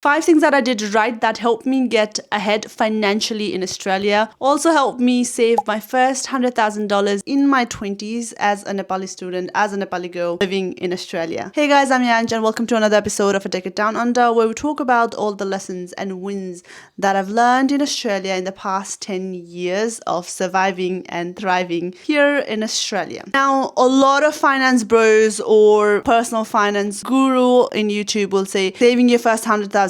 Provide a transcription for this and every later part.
5 things that I did right that helped me get ahead financially in Australia. Also helped me save my first $100,000 in my 20s as a Nepali student, as a Nepali girl living in Australia. Hey guys, I'm Yanj and welcome to another episode of A Decade Down Under, where we talk about all the lessons and wins that I've learned in Australia in the past 10 years of surviving and thriving here in Australia. Now, a lot of finance bros or personal finance guru in YouTube will say saving your first $100,000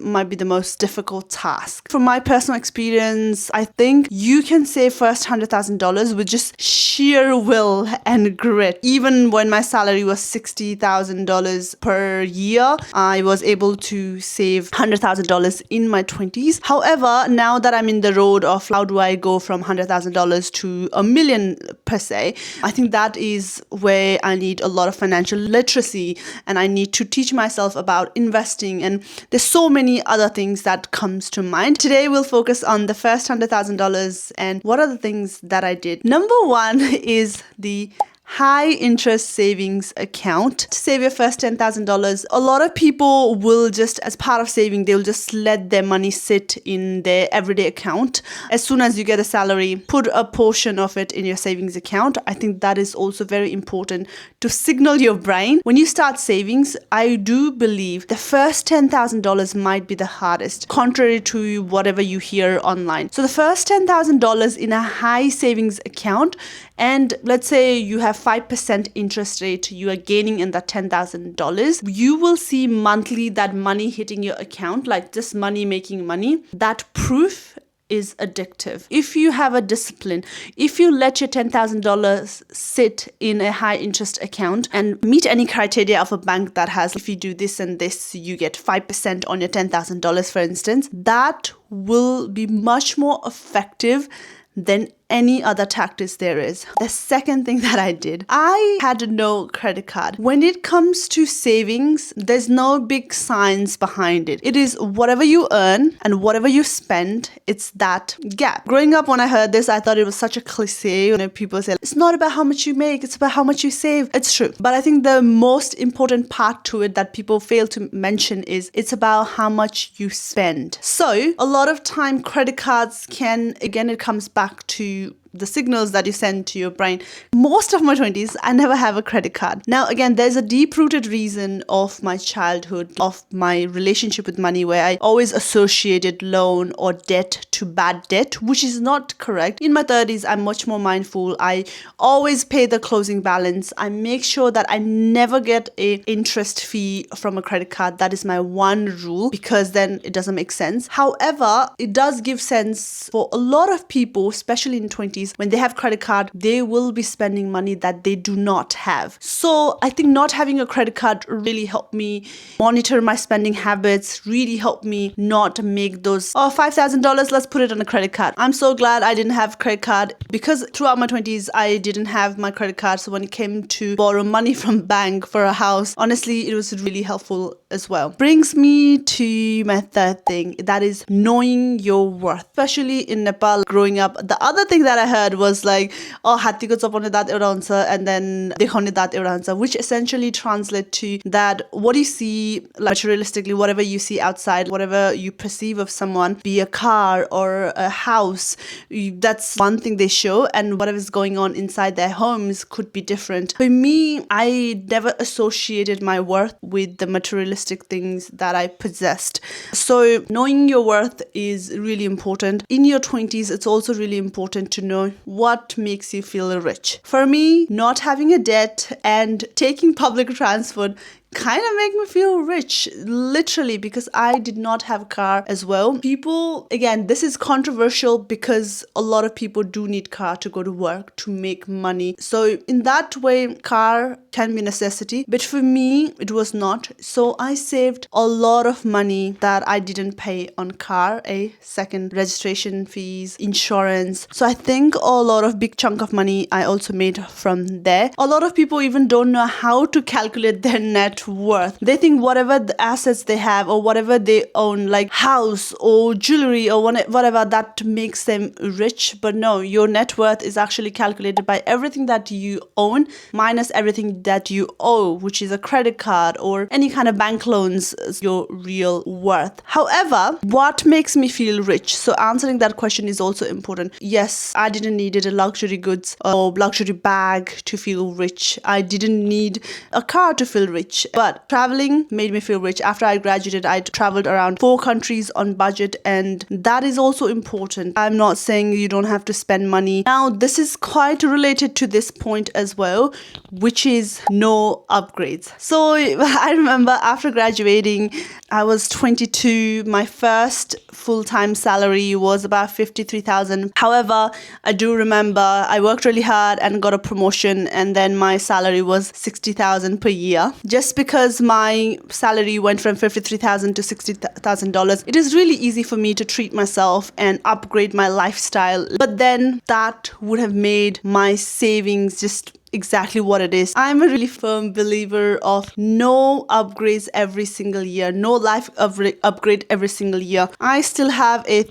might be the most difficult task. From my personal experience, I think you can save first $100,000 with just sheer will and grit. Even when my salary was $60,000 per year, I was able to save $100,000 in my 20s. However, now that I'm in the road of how do I go from $100,000 to $1 million per se, I think that is where I need a lot of financial literacy and I need to teach myself about investing, and there's so many other things that comes to mind. Today we'll focus on the first $100,000 and what are the things that I did. Number one is the high interest savings account. To save your first $10,000, a lot of people will just, as part of saving, they'll just let their money sit in their everyday account. As soon as you get a salary, put a portion of it in your savings account. I think that is also very important to signal your brain. When you start savings, I do believe the first $10,000 might be the hardest, contrary to whatever you hear online. So the first $10,000 in a high savings account, and let's say you have 5% interest rate, you are gaining in that $10,000, you will see monthly that money hitting your account, like just money making money. That proof is addictive. If you have a discipline, if you let your $10,000 sit in a high interest account and meet any criteria of a bank that has, if you do this and this, you get 5% on your $10,000, for instance, that will be much more effective than any other tactics there is. The second thing that I did, I had no credit card. When it comes to savings, there's no big science behind it. It is whatever you earn and whatever you spend, it's that gap. Growing up, when I heard this, I thought it was such a cliche. People say, it's not about how much you make, it's about how much you save. It's true. But I think the most important part to it that people fail to mention is it's about how much you spend. So a lot of time credit cards can, again, it comes back to the signals that you send to your brain. Most of my 20s, I never have a credit card. Now, again, there's a deep-rooted reason of my childhood, of my relationship with money, where I always associated loan or debt to bad debt, which is not correct. In my 30s, I'm much more mindful. I always pay the closing balance. I make sure that I never get an interest fee from a credit card. That is my one rule, because then it doesn't make sense. However, it does give sense for a lot of people, especially in 20s, when they have credit card, they will be spending money that they do not have. So I think not having a credit card really helped me monitor my spending habits, really helped me not make those, $5,000, let's put it on a credit card. I'm so glad I didn't have credit card, because throughout my 20s, I didn't have my credit card. So when it came to borrow money from bank for a house, honestly, it was really helpful as well. Brings me to my third thing, that is knowing your worth. Especially in Nepal, growing up, the other thing that I heard was like, hattiko chapane daat euta huncha, and then dekhaune daat euta huncha, which essentially translate to that what you see, like materialistically, whatever you see outside, whatever you perceive of someone, be a car or a house, that's one thing they show, and whatever is going on inside their homes could be different. For me, I never associated my worth with the materialistic things that I possessed. So knowing your worth is really important. In your 20s, it's also really important to know what makes you feel rich. For me, not having a debt and taking public transport kind of make me feel rich, literally, because I did not have a car as well. People, again, this is controversial because a lot of people do need car to go to work, to make money. So in that way, car can be a necessity, but for me, it was not. So I saved a lot of money that I didn't pay on car, second registration fees, insurance. So I think a lot of big chunk of money I also made from there. A lot of people even don't know how to calculate their net net worth. They think whatever the assets they have or whatever they own, like house or jewelry or whatever, that makes them rich. But no, your net worth is actually calculated by everything that you own minus everything that you owe, which is a credit card or any kind of bank loans, is your real worth. However, what makes me feel rich? So answering that question is also important. Yes, I didn't need a luxury goods or luxury bag to feel rich. I didn't need a car to feel rich, but traveling made me feel rich. After I graduated, I traveled around 4 countries on budget, and that is also important. I'm not saying you don't have to spend money. Now, this is quite related to this point as well, which is no upgrades. So I remember after graduating, I was 22. My first full-time salary was about 53,000. However, I do remember I worked really hard and got a promotion, and then my salary was 60,000 per year. Just because my salary went from 53,000 to $60,000, it is really easy for me to treat myself and upgrade my lifestyle. But then that would have made my savings just exactly what it is. I'm a really firm believer of no upgrades every single year, no life upgrade every single year. I still have a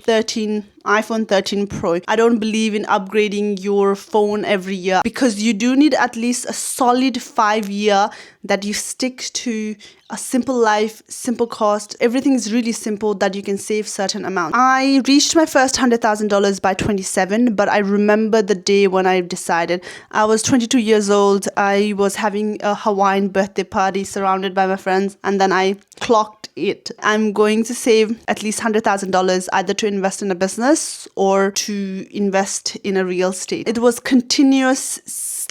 iPhone 13 Pro. I don't believe in upgrading your phone every year, because you do need at least a solid 5 year that you stick to a simple life, simple cost. Everything is really simple that you can save certain amount. I reached my first $100,000 by 27, but I remember the day when I decided. I was 22 years old. I was having a Hawaiian birthday party surrounded by my friends, and then I clocked it. I'm going to save at least $100,000 either to invest in a business or to invest in a real estate. It was continuous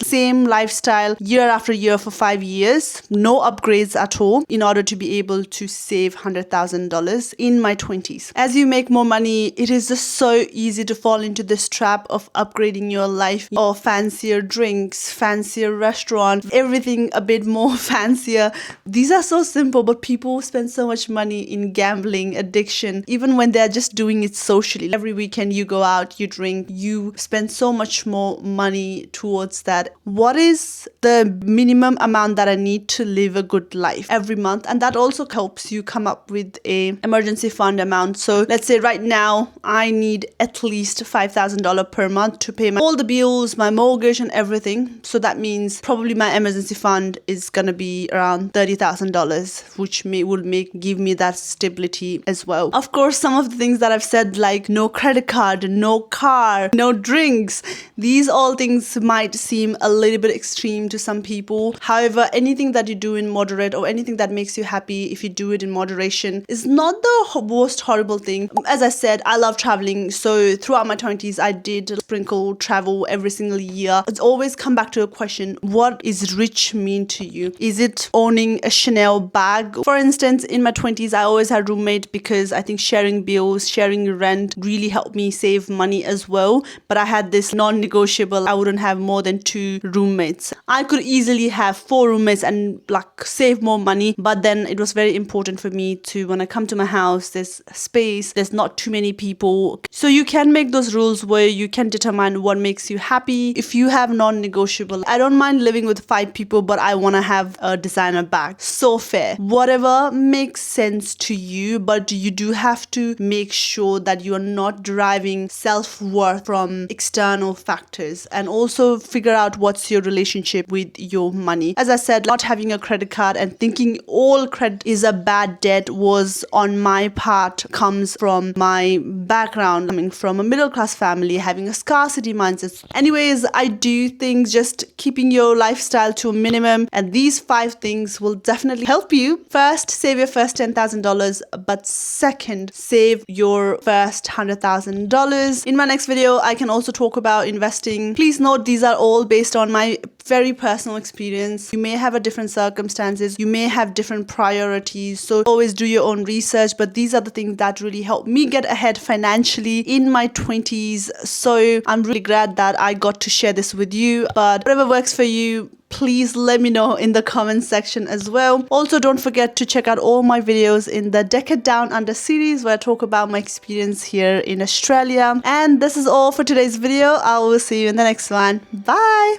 same lifestyle year after year for 5 years, no upgrades at all, in order to be able to save $100,000 in my 20s. As you make more money, it is just so easy to fall into this trap of upgrading your life, or fancier drinks, fancier restaurants, everything a bit more fancier. These are so simple, but people spend so much money in gambling, addiction, even when they're just doing it socially. Every weekend you go out, you drink, you spend so much more money towards that. What is the minimum amount that I need to live a good life every month? And that also helps you come up with a emergency fund amount. So let's say right now I need at least $5,000 per month to pay all the bills, my mortgage and everything. So that means probably my emergency fund is gonna be around $30,000, which will give me that stability as well. Of course, some of the things that I've said, like no credit card, no car, no drinks, these all things might seem a little bit extreme to some people. However, anything that you do in moderate, or anything that makes you happy, if you do it in moderation, is not the most horrible thing. As I said, I love traveling. So throughout my 20s, I did sprinkle travel every single year. It's always come back to a question: what is rich mean to you? Is it owning a Chanel bag? For instance, in my 20s, I always had a roommate, because I think sharing bills, sharing rent really helped me save money as well. But I had this non-negotiable: I wouldn't have more than 2 roommates. I could easily have 4 roommates and save more money, but then it was very important for me to, when I come to my house, there's space, there's not too many people. So you can make those rules where you can determine what makes you happy. If you have non-negotiable, I don't mind living with 5 people, but I want to have a designer bag. So fair. Whatever makes sense to you, but you do have to make sure that you are not deriving self-worth from external factors, and also figure out what's your relationship with your money. As I said, not having a credit card and thinking all credit is a bad debt was on my part, comes from my background, coming from a middle class family, having a scarcity mindset. Anyways, I do think just keeping your lifestyle to a minimum, and these 5 things will definitely help you. First, save your first $10,000, but second, save your first $100,000. In my next video, I can also talk about investing. Please note, these are all based on my very personal experience. You may have a different circumstances, you may have different priorities, so always do your own research. But these are the things that really helped me get ahead financially in my 20s. So I'm really glad that I got to share this with you. But whatever works for you, please let me know in the comment section as well. Also, don't forget to check out all my videos in the Decade Down Under series, where I talk about my experience here in Australia. And this is all for today's video. I will see you in the next one. Bye.